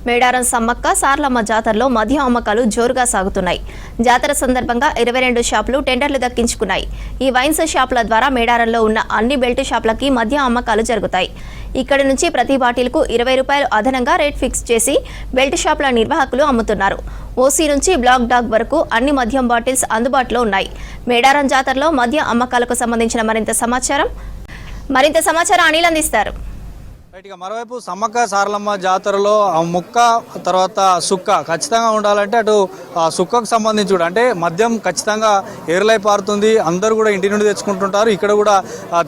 మేడారం సమ్మక్క సార్లమ్మ జాతరలో మద్యం అమ్మకాలు జోరుగా సాగుతున్నాయి. జాతర సందర్భంగా 22 షాపులు టెండర్లు దక్కించుకున్నాయి. ఈ వైన్స్ షాపుల ద్వారా మేడారంలో ఉన్న అన్ని బెల్ట్ షాపులకి మద్యం అమ్మకాలు జరుగుతాయి. ఇక్కడి నుంచి ప్రతి బాటిల్కు 20 రూపాయలు అదనంగా రేట్ ఫిక్స్ చేసి బెల్ట్ షాపుల నిర్వాహకులు అమ్ముతున్నారు. ఓసీ నుంచి బ్లాక్ డాగ్ వరకు అన్ని మద్యం బాటిల్స్ అందుబాటులో ఉన్నాయి. మేడారం జాతరలో మద్యం అమ్మకాలకు సంబంధించిన మరింత సమాచారం అనిల్ అందిస్తారు. రైట్గా మరోవైపు సమ్మక్క సారలమ్మ జాతరలో ముక్క తర్వాత సుక్క ఖచ్చితంగా ఉండాలంటే అటు సుక్కకు సంబంధించి కూడా అంటే మద్యం ఖచ్చితంగా ఏర్లై పారుతుంది. అందరూ కూడా ఇంటి నుండి తెచ్చుకుంటుంటారు, ఇక్కడ కూడా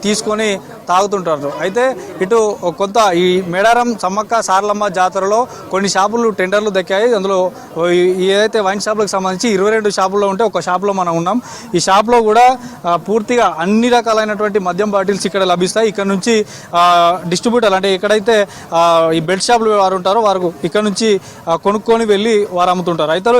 తీసుకొని తాగుతుంటారు. అయితే ఇటు కొంత ఈ మేడారం సమ్మక్క సారలమ్మ జాతరలో కొన్ని షాపులు టెండర్లు దక్కాయి. అందులో ఏదైతే వైన్ షాపులకు సంబంధించి 22 షాపుల్లో ఉంటే ఒక షాపులో మనం ఉన్నాం. ఈ షాప్లో కూడా పూర్తిగా అన్ని రకాలైనటువంటి మద్యం బాటిల్స్ ఇక్కడ లభిస్తాయి. ఇక్కడ నుంచి డిస్ట్రిబ్యూటర్ అంటే ఎక్కడైతే ఈ బెల్ట్ షాపులు వారు ఉంటారో వారు ఇక్కడ నుంచి కొనుక్కొని వెళ్ళి వారు అమ్ముతుంటారు. అయితే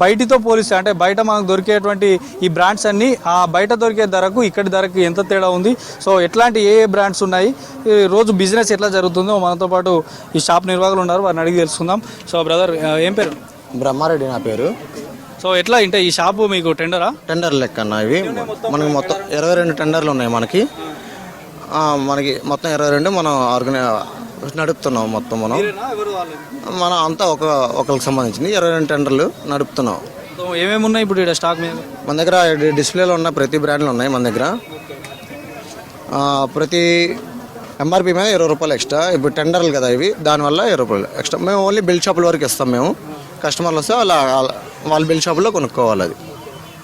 బయటితో పోలిస్తే అంటే బయట మనకు దొరికేటువంటి ఈ బ్రాండ్స్ అన్నీ బయట దొరికే ధరకు ఇక్కడి ధరకు ఎంత తేడా ఉంది, సో ఎట్లాంటి ఏ బ్రాండ్స్ ఉన్నాయి, రోజు బిజినెస్ ఎట్లా జరుగుతుందో మనతో పాటు ఈ షాప్ నిర్వాహకులు ఉన్నారు, వారిని అడిగి తెలుసుకుందాం. సో బ్రదర్, ఏం పేరు? బ్రహ్మారెడ్డి నా పేరు. సో ఎట్లా అంటే ఈ షాపు మీకు టెండర్ లెక్క అన్న. ఇవి మనకి మొత్తం 22 టెండర్లు ఉన్నాయి. మనకి మొత్తం 22 మనం నడుపుతున్నాం. మొత్తం మనం అంతా ఒకరికి సంబంధించింది 22 టెండర్లు నడుపుతున్నాం. ఏమేమి ఉన్నాయి ఇప్పుడు ఇక్కడ స్టాక్ మీద? మన దగ్గర డిస్ప్లేలో ఉన్న ప్రతి బ్రాండ్లు ఉన్నాయి. మన దగ్గర ప్రతి ఎంఆర్పి మీద 20 రూపాయలు ఎక్స్ట్రా. ఇప్పుడు టెండర్లు కదా ఇవి, దానివల్ల 20 రూపాయలు ఎక్స్ట్రా. మేము ఓన్లీ బిల్ షాపుల వరకు ఇస్తాం. మేము కస్టమర్లు వస్తే వాళ్ళ బిల్ షాపులో కొనుక్కోవాలి. అది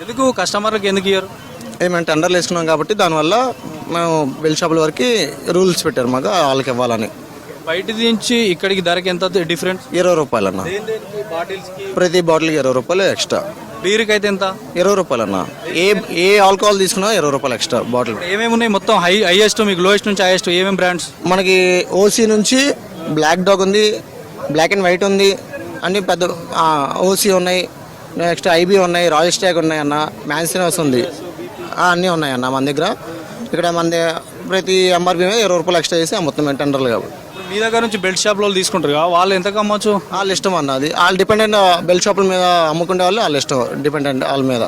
ఎందుకు కస్టమర్లకు ఎందుకు ఇయ్యరు? మేము టెండర్లు వేసుకున్నాం కాబట్టి దానివల్ల మేము బిల్ షాపుల వరకు రూల్స్ పెట్టారు మాకు, వాళ్ళకి ఇవ్వాలని. బయట నుంచి ఇక్కడికి ధరకి ఎంత డిఫరెన్స్? 20 రూపాయలు అన్న. ప్రతి బాటిల్కి 20 రూపాయలు ఎక్స్ట్రా. బీర్కి అయితే ఎంత? 20 రూపాయలు అన్న. ఏ ఆల్కహాల్ తీసుకున్నా 20 రూపాయలు ఎక్స్ట్రా బాటిల్. ఏమేమి ఉన్నాయి మొత్తం? హైయెస్ట్ మీకు లోయెస్ట్ నుంచి హైయెస్ట్ ఏమేమి బ్రాండ్స్? మనకి ఓసీ నుంచి బ్లాక్ డాగ్ ఉంది, బ్లాక్ అండ్ వైట్ ఉంది, అన్ని పెద్ద ఓసీ ఉన్నాయి, నెక్స్ట్ ఐబీ ఉన్నాయి, రాయల్ స్టాగ్ ఉన్నాయి అన్న, మ్యాన్సినస్ ఉంది, అన్నీ ఉన్నాయి అన్న మన దగ్గర. ఇక్కడ మన ప్రతి ఎంఆర్పీ మీద 20 రూపాయలు ఎక్స్ట్రా చేసి మొత్తం టెండర్లు కాబట్టి. మీ దగ్గర నుంచి బెల్ట్ షాప్లో తీసుకుంటారు కదా, వాళ్ళు ఎంతకు అమ్మచ్చు? వాళ్ళ ఇష్టం అన్న. అది వాళ్ళు డిపెండెంట్. బెల్ట్ షాపుల మీద అమ్ముకునే వాళ్ళు వాళ్ళ ఇష్టం, డిపెండెంట్ వాళ్ళ మీద.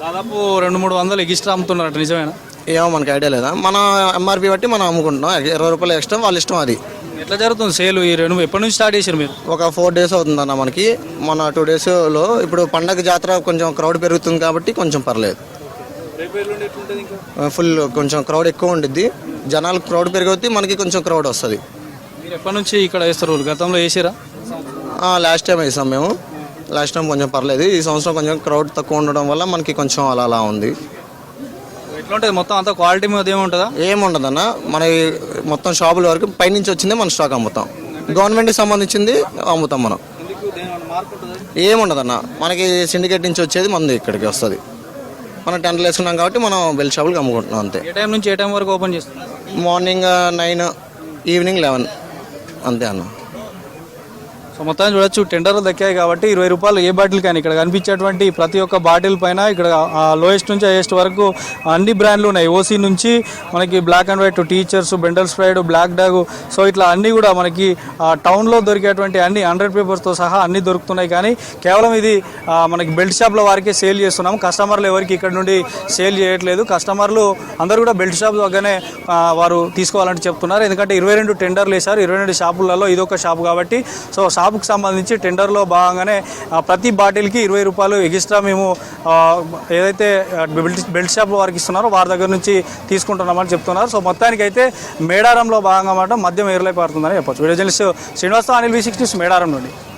దాదాపు 200-300 ఎక్స్ట్రా అమ్ముతున్నారు, నిజమేనా? ఏమో మనకి ఐడియా లేదా. మన ఎంఆర్పీ బట్టి మనం అమ్ముకుంటున్నాం. 20 రూపాయలు ఎక్స్ట్రా వాళ్ళ ఇష్టం. అది ఎట్లా జరుగుతుంది సేల్? ఈ ఎప్పటి నుంచి స్టార్ట్ చేశారు మీరు? ఒక 4 డేస్ అవుతుంది అన్న మనకి. మన 2 డేస్లో ఇప్పుడు పండగ జాతర కొంచెం క్రౌడ్ పెరుగుతుంది కాబట్టి కొంచెం పర్లేదు. ఫుల్ కొంచెం క్రౌడ్ ఎక్కువ ఉండిద్ది. జనాలు క్రౌడ్ పెరిగితే మనకి కొంచెం క్రౌడ్ వస్తుంది. మీరు ఎప్పటి నుంచి ఇక్కడ వేస్తారు? గతంలో వేసారా? లాస్ట్ టైం వేసాం మేము. లాస్ట్ టైం కొంచెం పర్లేదు. ఈ సంవత్సరం కొంచెం క్రౌడ్ తక్కువ ఉండడం వల్ల మనకి కొంచెం అలా ఉంది. ఎట్లా ఉంటుంది మొత్తం అంతా? క్వాలిటీ మీద ఏముంటుందా? ఏముండదు అన్న. మన మొత్తం షాపుల వరకు పైనుంచి వచ్చిందే మన స్టాక్ అమ్ముతాం. గవర్నమెంట్కి సంబంధించింది అమ్ముతాం మనం. ఏముండదు అన్న. మనకి సిండికేట్ నుంచి వచ్చేది మంది ఇక్కడికి వస్తుంది. మనం టెండర్లు వేసుకున్నాం కాబట్టి మనం బెల్ షాపులకి అమ్ముకుంటున్నాం అంతే. ఏ టైం నుంచి ఏ టైం వరకు ఓపెన్ చేస్తాం? మార్నింగ్ 9, ఈవినింగ్ 11 అంతే అన్న. సో మొత్తాన్ని చూడొచ్చు, టెండర్లు దక్కాయి కాబట్టి 20 రూపాయలు ఏ బాటిల్ కానీ. ఇక్కడ కనిపించేటువంటి ప్రతి ఒక్క బాటిల్ పైన ఇక్కడ లోయెస్ట్ నుంచి హైయెస్ట్ వరకు అన్ని బ్రాండ్లు ఉన్నాయి. ఓసీ నుంచి మనకి బ్లాక్ అండ్ వైట్, టీచర్స్, బెండల్ స్ప్రైడ్, బ్లాక్ డాగ్, సో ఇట్లా అన్నీ కూడా మనకి టౌన్లో దొరికేటువంటి అన్ని 100 పేపర్స్తో సహా అన్నీ దొరుకుతున్నాయి. కానీ కేవలం ఇది మనకి బెల్ట్ షాప్ల వారికే సేల్ చేస్తున్నాం. కస్టమర్లు ఎవరికి ఇక్కడ నుండి సేల్ చేయట్లేదు. కస్టమర్లు అందరూ కూడా బెల్ట్ షాప్ దగ్గరనే వారు తీసుకోవాలని చెప్తున్నారు. ఎందుకంటే 22 టెండర్లు వేశారు. 22 షాపులలో ఇదొక షాపు కాబట్టి సో షాపుకి సంబంధించి టెండర్లో భాగంగానే ప్రతి బాటిల్కి 20 రూపాయలు ఎక్స్ట్రా మేము ఏదైతే బెల్ట్ షాప్ వారికి ఇస్తున్నారో వారి దగ్గర నుంచి తీసుకుంటున్నామని చెప్తున్నారు. సో మొత్తానికైతే మేడారంలో భాగంగా మాట మద్యం ఏర్లై పారుతుందని చెప్పొచ్చు. Video journalist Srinivasa, Anil V6 news, Medaram నుండి.